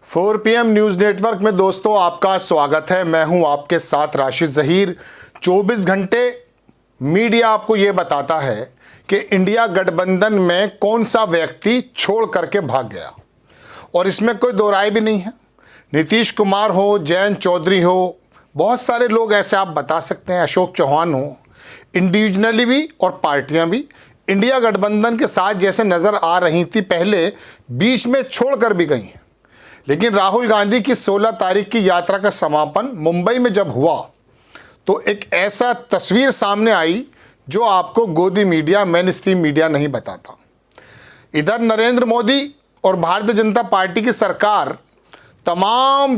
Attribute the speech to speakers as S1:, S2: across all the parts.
S1: 4 PM news network में दोस्तों आपका स्वागत है। मैं हूं आपके साथ राशिद ज़हीर। 24 घंटे मीडिया आपको ये बताता है कि इंडिया गठबंधन में कौन सा व्यक्ति छोड़ करके भाग गया, और इसमें कोई दो राय भी नहीं है। नीतीश कुमार हो, जयंत चौधरी हो, बहुत सारे लोग ऐसे आप बता सकते हैं, अशोक चौहान हो, इंडिविजुअली भी और पार्टियां भी इंडिया गठबंधन के साथ जैसे नज़र आ रही थी पहले, बीच में छोड़कर भी गई हैं। लेकिन राहुल गांधी की 16 तारीख की यात्रा का समापन मुंबई में जब हुआ तो एक ऐसा तस्वीर सामने आई जो आपको गोदी मीडिया, मेन स्ट्रीम मीडिया नहीं बताता। इधर नरेंद्र मोदी और भारतीय जनता पार्टी की सरकार तमाम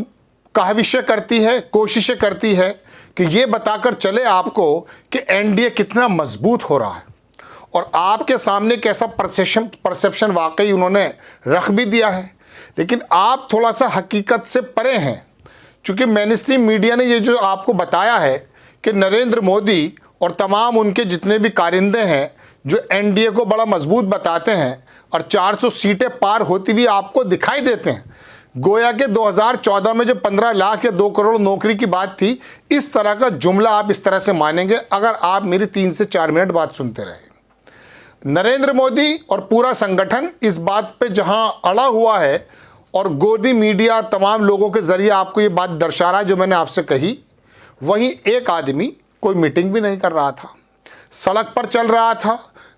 S1: काविशें करती है, कोशिशें करती है कि ये बताकर चले आपको कि एनडीए कितना मजबूत हो रहा है, और आपके सामने कैसा परसेप्शन वाकई उन्होंने रख भी दिया है। लेकिन आप थोड़ा सा हकीकत से परे हैं, क्योंकि मेन स्ट्रीम मीडिया ने ये जो आपको बताया है कि नरेंद्र मोदी और तमाम उनके जितने भी कारिंदे हैं जो एनडीए को बड़ा मजबूत बताते हैं और 400 सीटें पार होती हुई आपको दिखाई देते हैं। गोया के 2014 में जो 15 लाख या 2 करोड़ नौकरी की बात थी, इस तरह का जुमला आप इस तरह से मानेंगे अगर आप मेरी 3 से 4 मिनट बात सुनते रहे। नरेंद्र मोदी और पूरा संगठन इस बात पे जहां अड़ा हुआ है और गोदी मीडिया तमाम लोगों के जरिए आपको ये बात दर्शा रहा है जो मैंने आपसे कही, वहीं एक आदमी कोई मीटिंग भी नहीं कर रहा था, सड़क पर चल रहा था,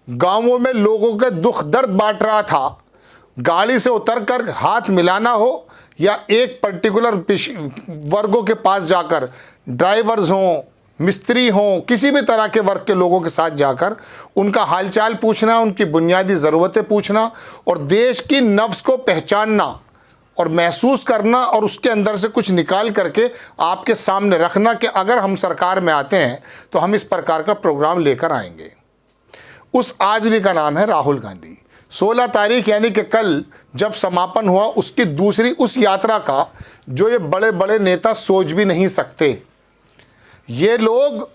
S1: गांवों में लोगों के दुख दर्द बांट रहा था। गाड़ी से उतरकर हाथ मिलाना हो या एक पर्टिकुलर वर्गों के पास जाकर, ड्राइवर्स हों, मिस्त्री हों, किसी भी तरह के वर्ग के लोगों के साथ जाकर उनका हालचाल पूछना, उनकी बुनियादी ज़रूरतें पूछना और देश की नफ्स को पहचानना और महसूस करना और उसके अंदर से कुछ निकाल करके आपके सामने रखना कि अगर हम सरकार में आते हैं तो हम इस प्रकार का प्रोग्राम लेकर आएंगे। उस आदमी का नाम है राहुल गांधी। 16 तारीख यानी कि कल जब समापन हुआ उसकी दूसरी उस यात्रा का, जो ये बड़े बड़े नेता सोच भी नहीं सकते। ये लोग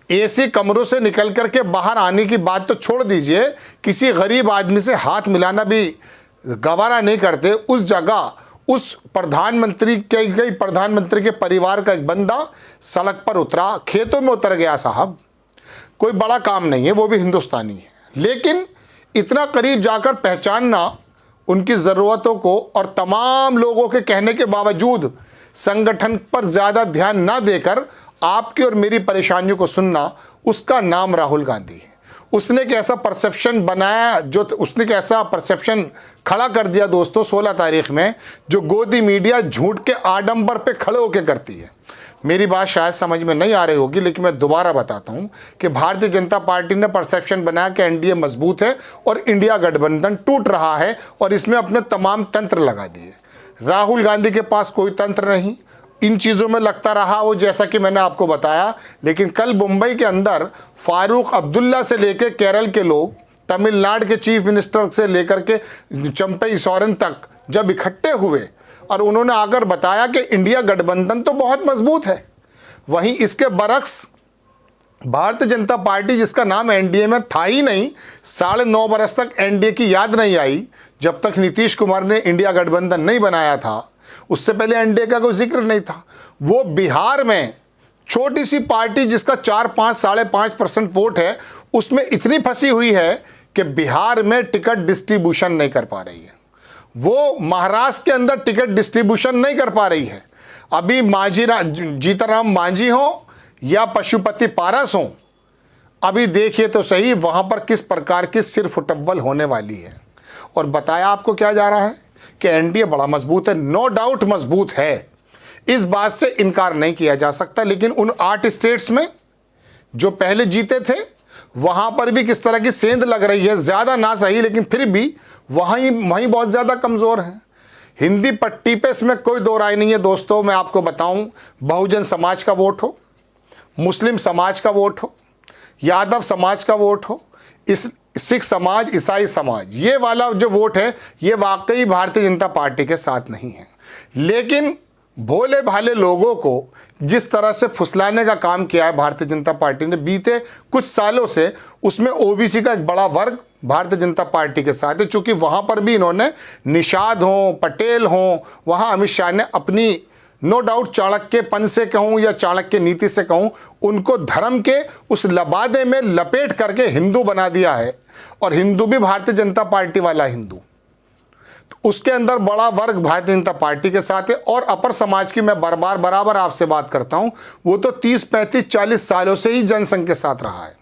S1: एसी कमरों से निकल करके बाहर आने की बात तो छोड़ दीजिए, किसी गरीब आदमी से हाथ मिलाना भी गवारा नहीं करते। उस जगह उस प्रधानमंत्री के परिवार का एक बंदा सड़क पर उतरा, खेतों में उतर गया। साहब कोई बड़ा काम नहीं है, वो भी हिंदुस्तानी है, लेकिन इतना करीब जाकर पहचानना उनकी ज़रूरतों को और तमाम लोगों के कहने के बावजूद संगठन पर ज़्यादा ध्यान ना देकर आपकी और मेरी परेशानियों को सुनना, उसका नाम राहुल गांधी है। उसने कैसा परसेप्शन बनाया, जो उसने कैसा परसेप्शन खड़ा कर दिया दोस्तों 16 तारीख में, जो गोदी मीडिया झूठ के आडंबर पे खड़े होकर करती है। मेरी बात शायद समझ में नहीं आ रही होगी, लेकिन मैं दोबारा बताता हूं कि भारतीय जनता पार्टी ने परसेप्शन बनाया कि एनडीए मजबूत है और इंडिया गठबंधन टूट रहा है और इसमें अपने तमाम तंत्र लगा दिए। राहुल गांधी के पास कोई तंत्र नहीं, इन चीज़ों में लगता रहा वो, जैसा कि मैंने आपको बताया। लेकिन कल मुंबई के अंदर फारूक अब्दुल्ला से लेकर केरल के लोग, तमिलनाडु के चीफ मिनिस्टर से लेकर के चंपई सोरेन तक जब इकट्ठे हुए और उन्होंने आकर बताया कि इंडिया गठबंधन तो बहुत मजबूत है, वहीं इसके बरक्स भारतीय जनता पार्टी, जिसका नाम एनडीए में था ही नहीं, 9.5 बरस तक एनडीए की याद नहीं आई जब तक नीतीश कुमार ने इंडिया गठबंधन नहीं बनाया था। उससे पहले एनडीए का कोई जिक्र नहीं था। वो बिहार में छोटी सी पार्टी जिसका 4-5, 5.5% वोट है, उसमें इतनी फंसी हुई है कि बिहार में टिकट डिस्ट्रीब्यूशन नहीं कर पा रही है। वो महाराष्ट्र के अंदर टिकट डिस्ट्रीब्यूशन नहीं कर पा रही है। अभी जीतनराम मांझी हो या पशुपति पारस हो, अभी देखिए तो सही वहां पर किस प्रकार की सिर फुटव्वल होने वाली है। और बताया आपको क्या जा रहा है कि एनडीए बड़ा मजबूत है। नो डाउट मजबूत है, इस बात से इनकार नहीं किया जा सकता। लेकिन उन 8 स्टेट्स में जो पहले जीते थे, वहां पर भी किस तरह की सेंध लग रही है, ज्यादा ना सही लेकिन फिर भी वहीं बहुत ज्यादा कमजोर है। हिंदी पट्टी पे इसमें कोई दो राय नहीं है दोस्तों। मैं आपको बताऊं, बहुजन समाज का वोट हो, मुस्लिम समाज का वोट हो, यादव समाज का वोट हो, इस सिख समाज, ईसाई समाज, ये वाला जो वोट है ये वाकई भारतीय जनता पार्टी के साथ नहीं है। लेकिन भोले भाले लोगों को जिस तरह से फुसलाने का काम किया है भारतीय जनता पार्टी ने बीते कुछ सालों से, उसमें ओबीसी का एक बड़ा वर्ग भारतीय जनता पार्टी के साथ है, चूंकि वहाँ पर भी इन्होंने निषाद हों, पटेल हों, वहाँ अमित शाह ने अपनी नो डाउट चाणक्यपन से कहूँ या चाणक्य नीति से कहूँ, उनको धर्म के उस लबादे में लपेट करके हिंदू बना दिया है। और हिंदू भी भारतीय जनता पार्टी वाला हिंदू, तो उसके अंदर बड़ा वर्ग भारतीय जनता पार्टी के साथ है। और अपर समाज की मैं बराबर आपसे बात करता हूँ, वो तो 30, 35, 40 सालों से ही जनसंघ के साथ रहा है।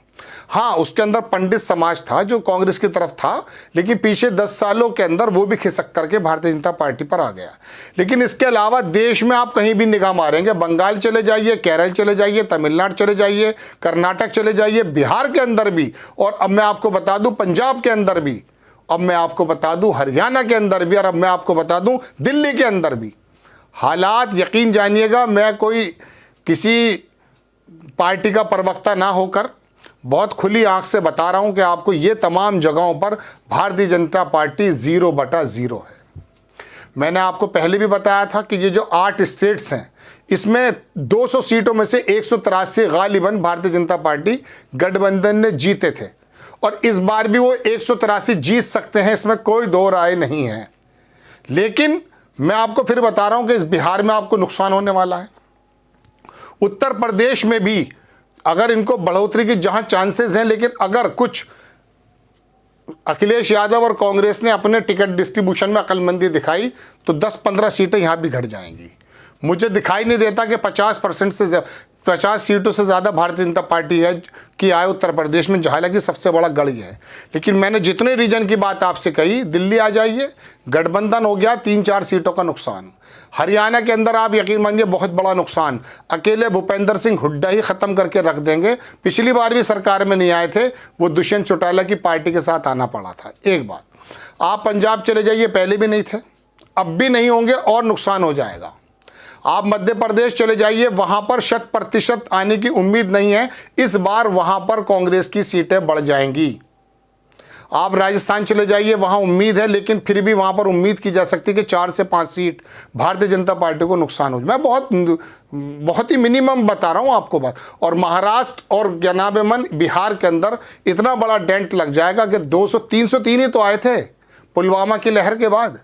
S1: हाँ, उसके अंदर पंडित समाज था जो कांग्रेस की तरफ था, लेकिन पीछे 10 सालों के अंदर वो भी खिसक करके भारतीय जनता पार्टी पर आ गया। लेकिन इसके अलावा देश में आप कहीं भी निगाह मारेंगे, बंगाल चले जाइए, केरल चले जाइए, तमिलनाडु चले जाइए, कर्नाटक चले जाइए, बिहार के अंदर भी, और अब मैं आपको बता दूं पंजाब के अंदर भी, अब मैं आपको बता दूं हरियाणा के अंदर भी, और अब मैं आपको बता दूं दिल्ली के अंदर भी हालात, यकीन जानिएगा, मैं कोई किसी पार्टी का प्रवक्ता ना होकर बहुत खुली आंख से बता रहा हूं कि आपको ये तमाम जगहों पर भारतीय जनता पार्टी 0/0 है। मैंने आपको पहले भी बताया था कि ये जो 8 स्टेट्स हैं, इसमें 200 सीटों में से 183 गालिबन भारतीय जनता पार्टी गठबंधन ने जीते थे, और इस बार भी वो 183 जीत सकते हैं, इसमें कोई दो राय नहीं है। लेकिन मैं आपको फिर बता रहा हूं कि इस बिहार में आपको नुकसान होने वाला है। उत्तर प्रदेश में भी अगर इनको बढ़ोतरी की जहां चांसेस हैं, लेकिन अगर कुछ अखिलेश यादव और कांग्रेस ने अपने टिकट डिस्ट्रीब्यूशन में अक्लमंदी दिखाई तो 10-15 सीटें यहां भी घट जाएंगी। मुझे दिखाई नहीं देता कि 50 सीटों से ज़्यादा भारतीय जनता पार्टी है कि आए उत्तर प्रदेश में, हालांकि सबसे बड़ा गढ़ है। लेकिन मैंने जितने रीजन की बात आपसे कही, दिल्ली आ जाइए, गठबंधन हो गया, 3-4 सीटों का नुकसान। हरियाणा के अंदर आप यकीन मानिए बहुत बड़ा नुकसान, अकेले भूपेंद्र सिंह हुड्डा ही ख़त्म करके रख देंगे। पिछली बार भी सरकार में नहीं आए थे, वो दुष्यंत चौटाला की पार्टी के साथ आना पड़ा था। एक बात, आप पंजाब चले जाइए, पहले भी नहीं थे, अब भी नहीं होंगे और नुकसान हो जाएगा। आप मध्य प्रदेश चले जाइए, वहां पर 100% आने की उम्मीद नहीं है, इस बार वहां पर कांग्रेस की सीटें बढ़ जाएंगी। आप राजस्थान चले जाइए, वहां उम्मीद है, लेकिन फिर भी वहां पर उम्मीद की जा सकती है कि 4 से 5 सीट भारतीय जनता पार्टी को नुकसान हो। मैं बहुत ही मिनिमम बता रहा हूं आपको बात। और महाराष्ट्र और जनाबेमन बिहार के अंदर इतना बड़ा डेंट लग जाएगा कि 200-303 ही तो आए थे पुलवामा की लहर के बाद,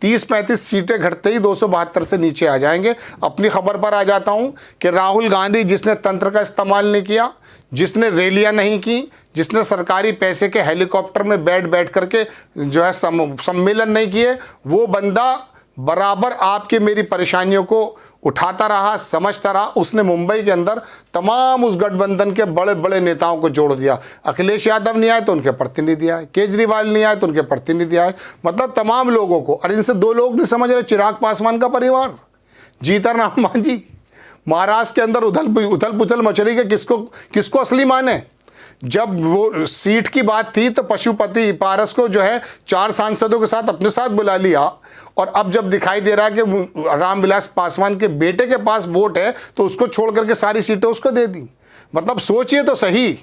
S1: 30-35 सीटें घटते ही 272 से नीचे आ जाएंगे। अपनी खबर पर आ जाता हूं कि राहुल गांधी, जिसने तंत्र का इस्तेमाल नहीं किया, जिसने रैलियां नहीं की, जिसने सरकारी पैसे के हेलीकॉप्टर में बैठ करके जो है सम्मेलन नहीं किए, वो बंदा बराबर आपके मेरी परेशानियों को उठाता रहा, समझता रहा। उसने मुंबई के अंदर तमाम उस गठबंधन के बड़े बड़े नेताओं को जोड़ दिया। अखिलेश यादव नहीं आए तो उनके प्रतिनिधि आए, केजरीवाल नहीं आए तो उनके प्रतिनिधि आए, मतलब तमाम लोगों को। और इनसे 2 लोग नहीं समझ रहे, चिराग पासवान का परिवार, जीतन मांझी। महाराष्ट्र के अंदर उथल पुथल मच रही है, किसको असली माने। जब वो सीट की बात थी तो पशुपति पारस को जो है 4 सांसदों के साथ अपने साथ बुला लिया, और अब जब दिखाई दे रहा है कि रामविलास पासवान के बेटे के पास वोट है तो उसको छोड़ करके सारी सीटें उसको दे दी। मतलब सोचिए तो सही,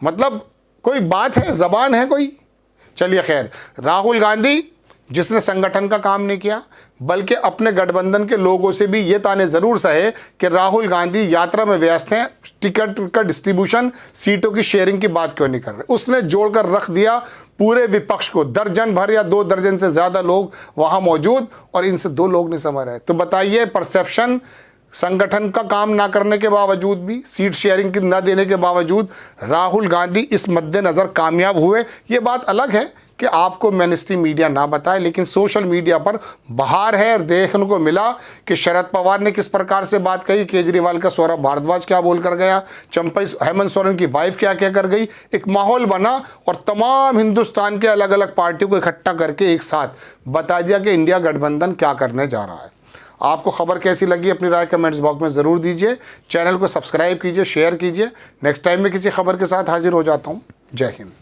S1: मतलब कोई बात है, जबान है कोई। चलिए खैर, राहुल गांधी जिसने संगठन का काम नहीं किया, बल्कि अपने गठबंधन के लोगों से भी ये ताने ज़रूर सहे कि राहुल गांधी यात्रा में व्यस्त हैं, टिकट का डिस्ट्रीब्यूशन, सीटों की शेयरिंग की बात क्यों नहीं कर रहे। उसने जोड़कर रख दिया पूरे विपक्ष को, दर्जन भर या 2 दर्जन से ज़्यादा लोग वहाँ मौजूद, और इनसे 2 लोग नहीं समझ रहे। तो बताइए, परसेप्शन, संगठन का काम ना करने के बावजूद भी, सीट शेयरिंग की ना देने के बावजूद राहुल गांधी इस मद्देनज़र कामयाब हुए। ये बात अलग है कि आपको मेनस्ट्रीम मीडिया ना बताए, लेकिन सोशल मीडिया पर बाहर है और देखने को मिला कि शरद पवार ने किस प्रकार से बात कही, केजरीवाल का सौरभ भारद्वाज क्या बोल कर गया, चंपई हेमंत सोरेन की वाइफ क्या क्या कर गई। एक माहौल बना और तमाम हिंदुस्तान के अलग अलग पार्टियों को इकट्ठा करके एक साथ बता दिया कि इंडिया गठबंधन क्या करने जा रहा है। आपको खबर कैसी लगी अपनी राय कमेंट्स बॉक्स में ज़रूर दीजिए। चैनल को सब्सक्राइब कीजिए, शेयर कीजिए। नेक्स्ट टाइम मैं किसी खबर के साथ हाजिर हो जाता हूँ। जय हिंद।